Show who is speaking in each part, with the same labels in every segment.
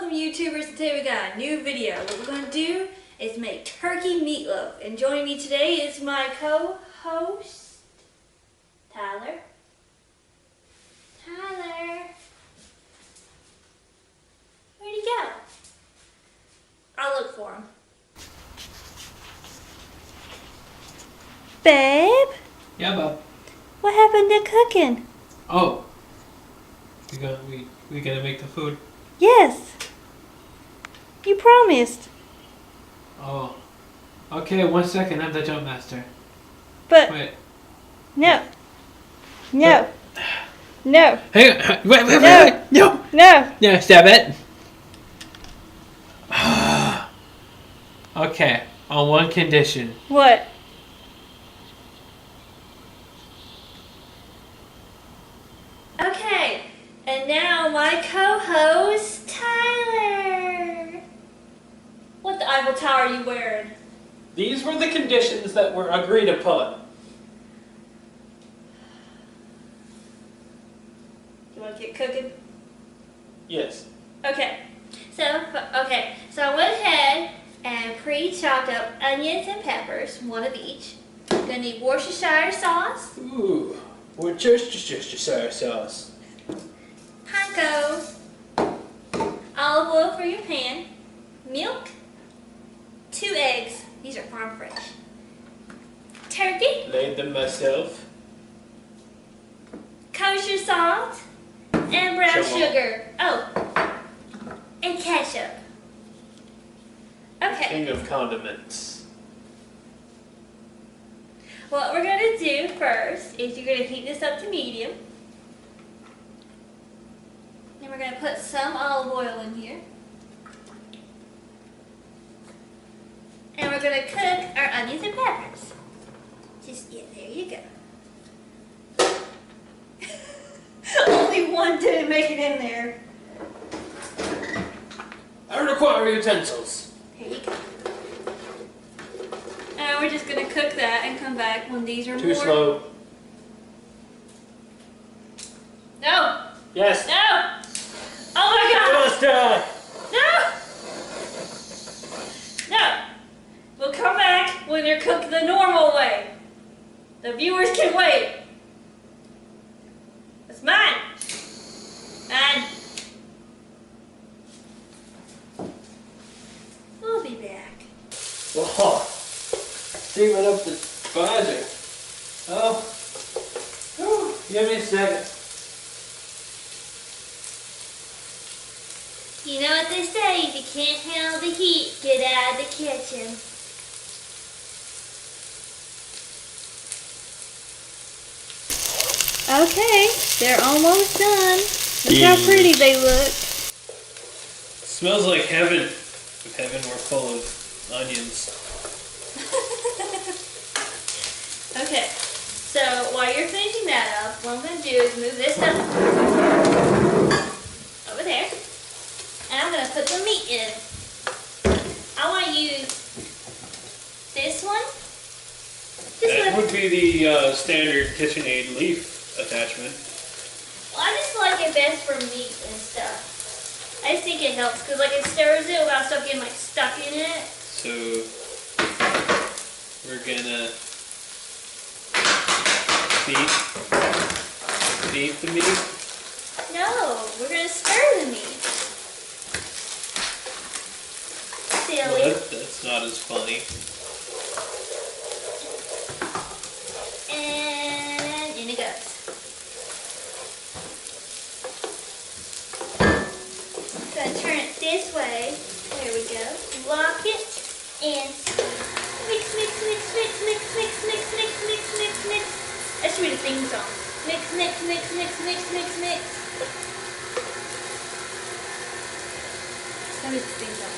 Speaker 1: welcome YouTubers. Today we got a new video. What we're going to do is make turkey meatloaf. And joining me today is my co-host, Tyler. Tyler. Where'd he go? I'll look for him. Babe?
Speaker 2: Yeah, Bob.
Speaker 1: What happened to cooking?
Speaker 2: Oh. We gonna make the food?
Speaker 1: Yes. You promised.
Speaker 2: Oh. Okay, 1 second. I'm the jump master.
Speaker 1: But
Speaker 2: Wait.
Speaker 1: no. No. No.
Speaker 2: Hang on. Wait.
Speaker 1: No.
Speaker 2: No.
Speaker 1: No.
Speaker 2: No, stab it. Okay. On one condition.
Speaker 1: What? Okay. And now my co-host, Tyler. What the Eiffel Tower are you wearing?
Speaker 2: These were the conditions that were agreed upon.
Speaker 1: You want to get cooking?
Speaker 2: Yes.
Speaker 1: Okay. So I went ahead and pre-chopped up onions and peppers, one of each. Gonna need Worcestershire sauce,
Speaker 2: Ooh. Worcestershire sauce.
Speaker 1: panko, olive oil for your pan, milk, 2 eggs. These are farm fresh. Turkey,
Speaker 2: Laid them myself.
Speaker 1: kosher salt, and brown
Speaker 2: Sugar.
Speaker 1: sugar. Oh, and ketchup. Okay.
Speaker 2: King of condiments.
Speaker 1: What we're going to do first is you're going to heat this up to medium. Then we're going to put some olive oil in here. And we're going to cook our onions and peppers. Yeah, there you go. Only one didn't make it in there.
Speaker 2: I require utensils.
Speaker 1: Here you go. And we're just going to cook that and come back when these are
Speaker 2: Too
Speaker 1: more...
Speaker 2: slow.
Speaker 1: No!
Speaker 2: Yes.
Speaker 1: No! Oh my God! No! No! We'll come back when they're cooked the normal way. The viewers can wait. It's mine. Mine. We'll be back.
Speaker 2: Whoa. Steaming up the spider. Oh. Whew. Give me a second.
Speaker 1: You know what they say, if you can't handle the heat, get out of the kitchen. Okay, they're almost done. Look how pretty they look.
Speaker 2: Smells like heaven. If heaven were full of onions.
Speaker 1: Okay, so while you're finishing that up, what I'm going to do is move this stuff over there. And I'm going to put the meat in. I want to use this one.
Speaker 2: That would be the standard KitchenAid leaf attachment.
Speaker 1: Well, I just like it best for meat and stuff. I just think it helps because like it stirs it without stuff getting like stuck in it.
Speaker 2: So we're gonna beat the meat.
Speaker 1: No, we're going to stir the meat. Silly.
Speaker 2: Well, that's not as funny.
Speaker 1: And in it goes. Gonna turn it this way. There we go. Lock it and mix, mix, mix, mix, mix, mix, mix, mix, mix, mix, mix. That should be the theme song. Mix, mix, mix, mix, mix, mix, mix. That is the theme song.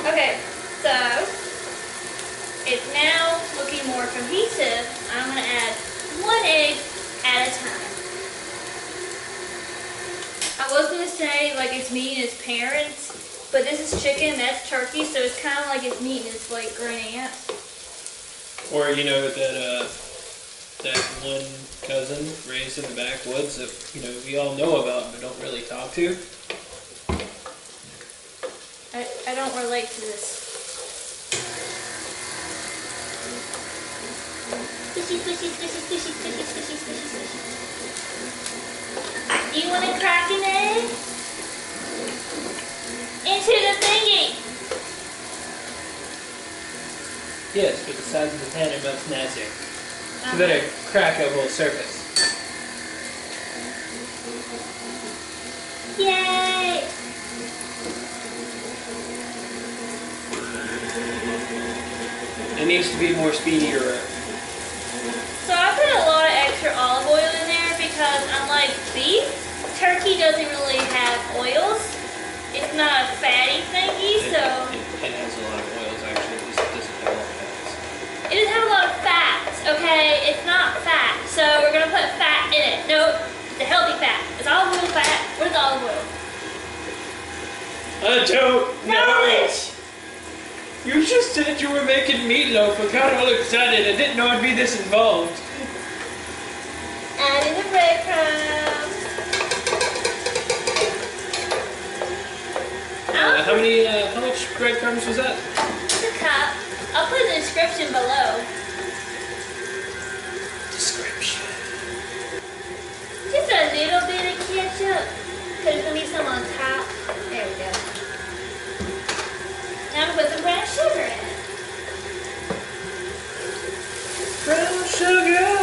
Speaker 1: Okay, so it's now looking more cohesive. I'm going to add 1 egg at a time. I was going to say like it's meat and its parents, but this is chicken, that's turkey, so it's kind of like it's meat and its like great aunt.
Speaker 2: Or you know that one cousin raised in the backwoods that we all know about but don't really talk to.
Speaker 1: I don't relate to this. Squishy, squishy, squishy, squishy, squishy, squishy, squishy, squishy. Do you want to crack an egg? Into the thingy.
Speaker 2: Yes, but the size of the pan are much nicer. So better crack a whole surface.
Speaker 1: Yay!
Speaker 2: It needs to be more speedier.
Speaker 1: So I put a lot of extra olive oil in there because unlike beef, turkey doesn't really have oils. It's not a fatty thingy, so...
Speaker 2: It has a lot of oils actually, it just doesn't have a lot of fats.
Speaker 1: It doesn't have a lot of fats, okay? It's not fat, so we're gonna put fat in it. No, the healthy fat. Is olive oil fat? What is olive oil?
Speaker 2: I don't know.
Speaker 1: Knowledge!
Speaker 2: You just said you were making meatloaf. I got all excited. I didn't know I'd be this involved.
Speaker 1: Add in the breadcrumbs.
Speaker 2: How much breadcrumbs was that?
Speaker 1: It's a cup. I'll put the description below.
Speaker 2: Description.
Speaker 1: Just a little bit of ketchup. Because there's going to be some on top. There we go. Now I'm going to put some brown sugar in it.
Speaker 2: Brown sugar!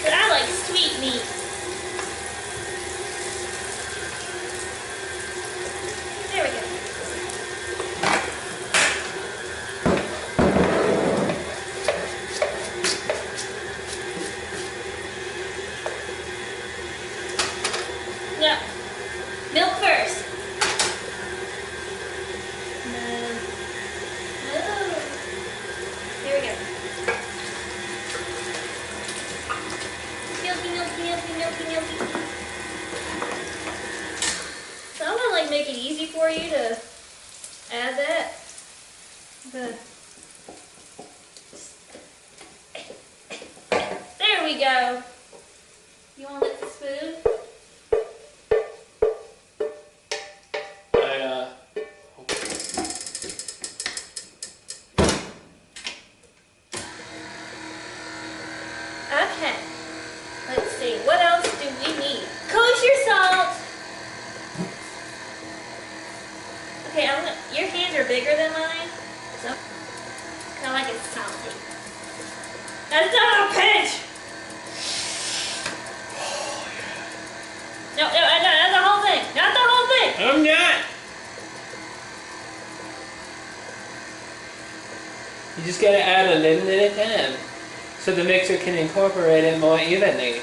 Speaker 1: But I like sweet meat. There we go. No. Milk first. No. Here we go. Milky, milky, milky, milky, milky. So I'm gonna like make it easy for you to add that. There we go. You want to lick the spoon? Okay. Let's see. What else do we need? Kosher salt. Okay, your hands are bigger than mine, so kind of like it's salty. That's not a pinch. No, not the whole thing. Not the whole thing.
Speaker 2: I'm not! You just gotta add a little at a time so the mixer can incorporate it more evenly.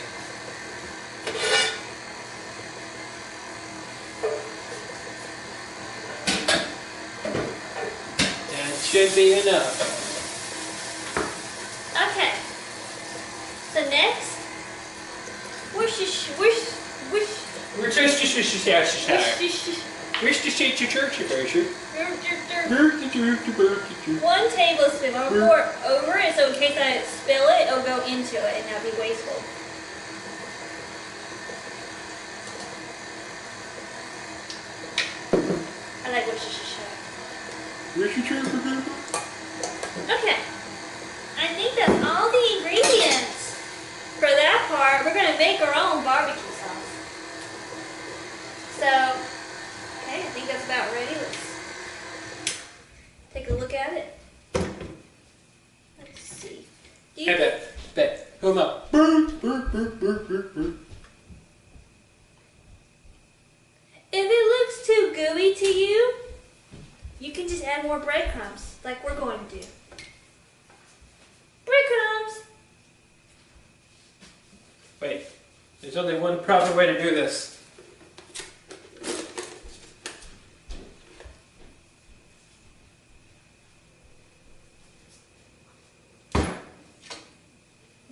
Speaker 2: That should be enough.
Speaker 1: Okay. So next, Worcestershire. One tablespoon. I'm gonna pour it over it, so in case I spill it, it'll go into it and not be wasteful. I like Worcestershire. Okay. I think that's all the ingredients for that part. We're gonna make our own barbecue sauce. So, okay, I think that's about ready. Let's take a look at it. Let's see. Do you
Speaker 2: Hey, Bet, come up.
Speaker 1: If it looks too gooey to you, you can just add more breadcrumbs, like we're going to do. Breadcrumbs!
Speaker 2: Wait, there's only one proper way to do this.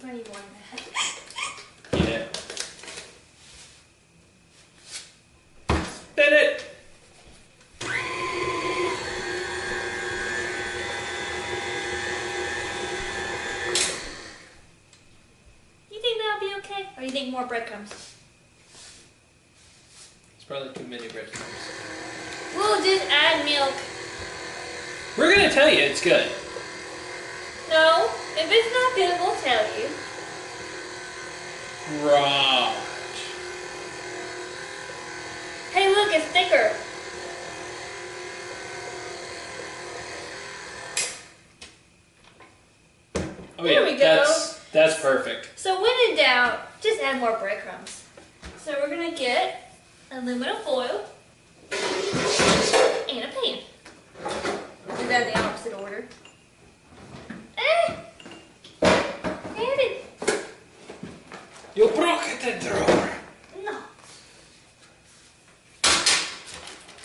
Speaker 1: I need one of that.
Speaker 2: Yeah. Spin it!
Speaker 1: You think that'll be okay? Or you think more breadcrumbs?
Speaker 2: probably too many breadcrumbs.
Speaker 1: We'll just add milk.
Speaker 2: We're gonna tell you it's good.
Speaker 1: No, if it's not good, we'll tell you.
Speaker 2: Right.
Speaker 1: Hey, look, it's thicker.
Speaker 2: Oh,
Speaker 1: There we go.
Speaker 2: That's perfect.
Speaker 1: So when in doubt, just add more breadcrumbs. So we're gonna get aluminum foil and a pan. Do that in the opposite order. Add it.
Speaker 2: You broke the drawer.
Speaker 1: No.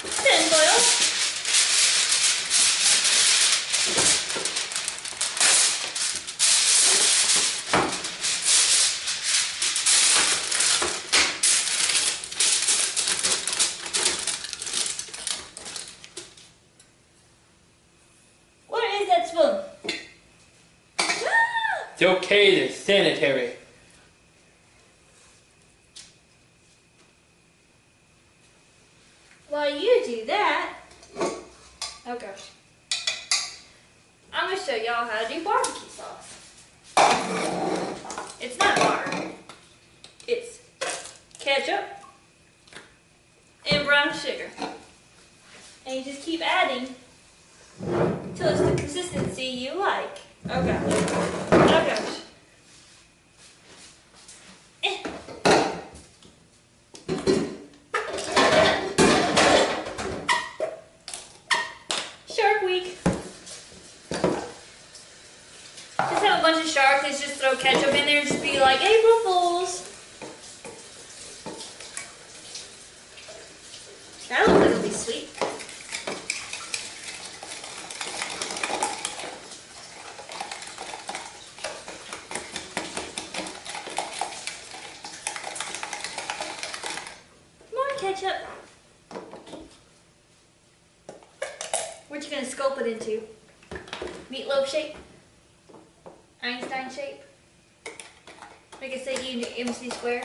Speaker 1: Tin foil. Where is that spoon?
Speaker 2: It's okay, it's sanitary.
Speaker 1: While you do that, oh gosh, I'm going to show y'all how to do barbecue sauce. It's not hard. It's ketchup and brown sugar. And you just keep adding till it's the consistency you like. Oh gosh. Oh gosh. Shark Week. Just have a bunch of sharks and just throw ketchup in there and just be like, April Fools. That looks like it'll be sweet. More ketchup. What you gonna sculpt it into? Meatloaf shape? Einstein shape? Make it say E into MC square?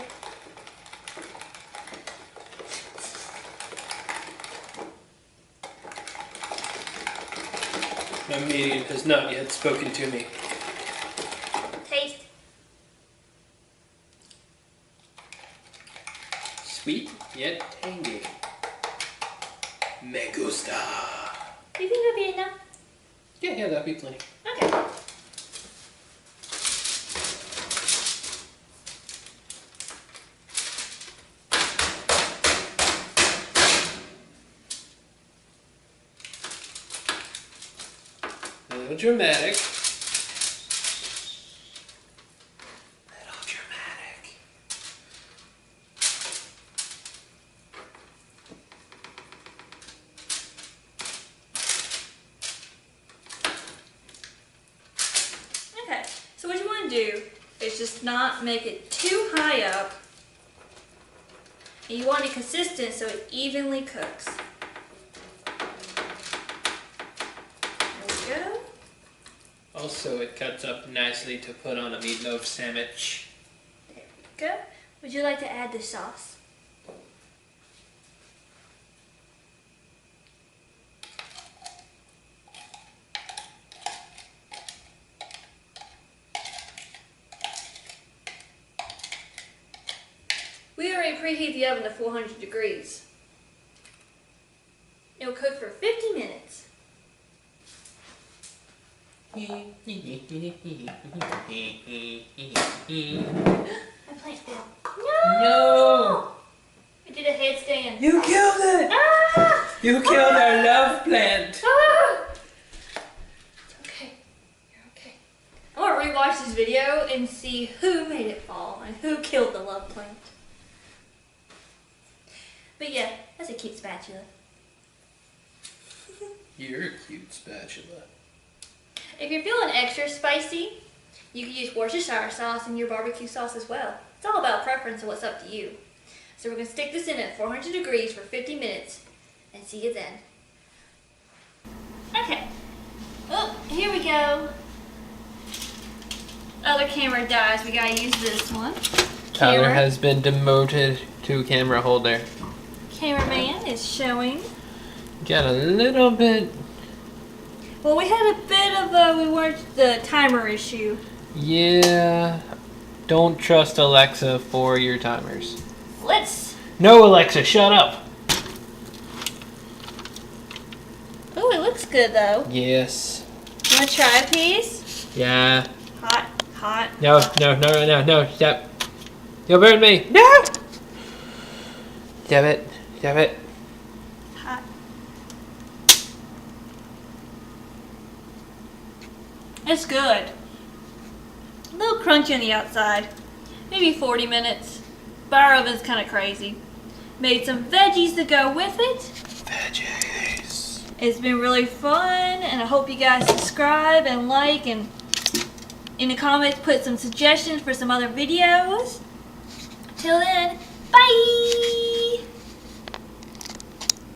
Speaker 2: My medium has not yet spoken to me.
Speaker 1: Taste.
Speaker 2: Sweet yet tangy. Me gusta.
Speaker 1: Do you think that'll be enough?
Speaker 2: Yeah, that'd be plenty.
Speaker 1: Okay.
Speaker 2: A little dramatic. Little dramatic.
Speaker 1: Okay. So what you want to do is just not make it too high up. And you want it consistent so it evenly cooks. There we go.
Speaker 2: Also, it cuts up nicely to put on a meatloaf sandwich.
Speaker 1: There we go. Would you like to add the sauce? We already preheat the oven to 400 degrees. It'll cook for 50 minutes. My plant fell.
Speaker 2: No!
Speaker 1: I did a headstand.
Speaker 2: You killed it!
Speaker 1: Ah!
Speaker 2: You killed our love plant!
Speaker 1: Ah! It's okay. You're okay. I want to rewatch this video and see who made it fall and who killed the love plant. But yeah, that's a cute spatula.
Speaker 2: You're a cute spatula.
Speaker 1: If you're feeling extra spicy, you can use Worcestershire sauce in your barbecue sauce as well. It's all about preference and what's up to you. So we're going to stick this in at 400 degrees for 50 minutes and see you then. Okay. Oh, here we go. Other camera dies. We got to use this one.
Speaker 2: Tyler
Speaker 1: Camera.
Speaker 2: has been demoted to camera holder.
Speaker 1: cameraman is showing.
Speaker 2: Got a little bit.
Speaker 1: Well, we had a bit of the timer issue.
Speaker 2: Yeah. Don't trust Alexa for your timers.
Speaker 1: Oh,
Speaker 2: No, Alexa, shut up.
Speaker 1: it looks good though.
Speaker 2: Yes.
Speaker 1: You want to try a piece?
Speaker 2: Yeah.
Speaker 1: Hot, hot.
Speaker 2: No, stop. You'll burn me. No! Stop it.
Speaker 1: Hot. It's good. A little crunchy on the outside. Maybe 40 minutes. But our oven's kind of crazy. Made some veggies to go with it.
Speaker 2: Veggies.
Speaker 1: It's been really fun, and I hope you guys subscribe and like, and in the comments put some suggestions for some other videos. Till then, bye!